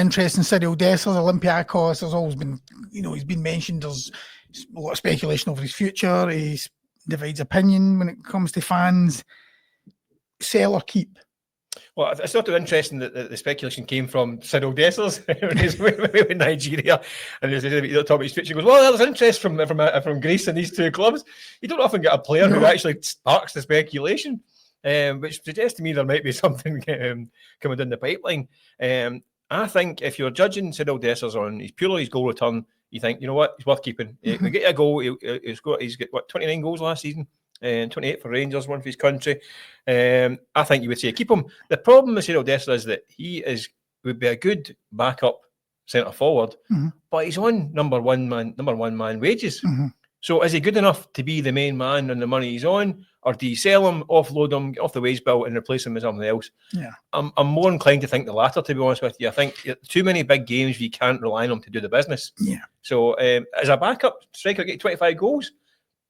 interest in Cyriel Dessers, Olympiacos. There's always been, he's been mentioned. There's a lot of speculation over his future. He divides opinion when it comes to fans. Sell or keep? Well, it's sort of interesting that the speculation came from Cyriel Dessers when he's in Nigeria, and he's talking about his future. He goes, well, there's interest from Greece in these two clubs. You don't often get a player who actually sparks the speculation, which suggests to me there might be something coming down the pipeline. I think if you're judging Cyriel Dessers on his goal return, you think, you know what, he's worth keeping. We get a goal. He's got 29 goals last season. 28 for Rangers, one for his country. I think you would say keep him. The problem with Cyriel Dessers is that would be a good backup centre forward, but he's on number one man wages. So is he good enough to be the main man on the money he's on, or do you sell him, offload him, get off the wage bill, and replace him with something else? Yeah, I'm more inclined to think the latter, to be honest with you. I think too many big games you can't rely on him to do the business. Yeah. So as a backup striker, get 25 goals,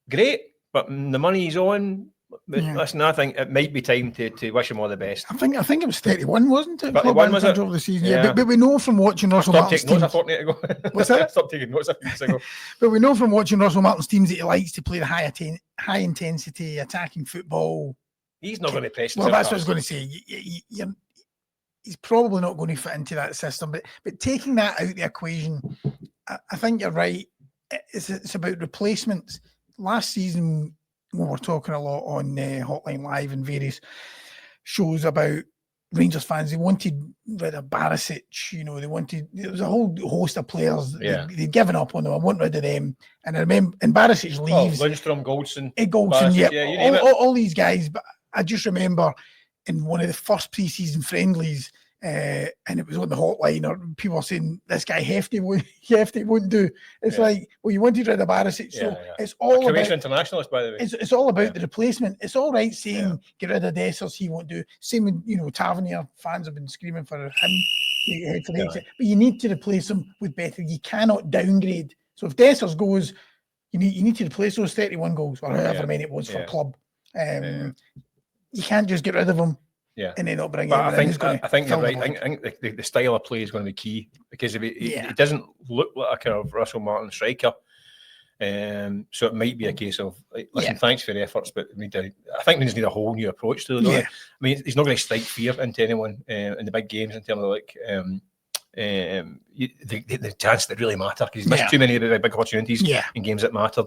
great. But the money he's on, listen, I think it might be time to wish him all the best. I think it was 31, wasn't it? 31 was it? Over the season. Yeah. But we know from watching Russell Martin's teams. I fortnight ago. What's that? Stopped taking notes a few weeks ago. But we know from watching Russell Martin's teams that he likes to play the high intensity attacking football. He's not going to press. Well, that's what I was going to say. He's probably not going to fit into that system. But taking that out of the equation, I think you're right. It's about replacements. Last season, we were talking a lot on Hotline Live and various shows about Rangers fans. They wanted rid of Barisic, there was a whole host of players. Yeah. They'd given up on them. I want rid of them. And I remember, and Barisic leaves. Lundstrom, Goldson. Barisic, yeah. All these guys. But I just remember in one of the first pre-season friendlies, and it was on the hotline, or people were saying this guy Hefty wouldn't do. It's like, well, you wanted rid of Barisic, so it's all about internationalist, by the way. It's all about the replacement. It's all right saying get rid of Dessers, he won't do. Same with Tavernier. Fans have been screaming for him to head for the exit, but you need to replace him with better. You cannot downgrade. So if Dessers goes, you need to replace those 31 goals or however many it was for club. You can't just get rid of him. Yeah, and then not bring. But I think you're right. I think the style of play is going to be key, because if it doesn't look like a kind of Russell Martin striker, so it might be a case of listen, thanks for your efforts, but I think we just need a whole new approach to it. I mean, he's not going to strike fear into anyone in the big games in terms of the chance that really matter, because he's missed too many big opportunities in games that mattered.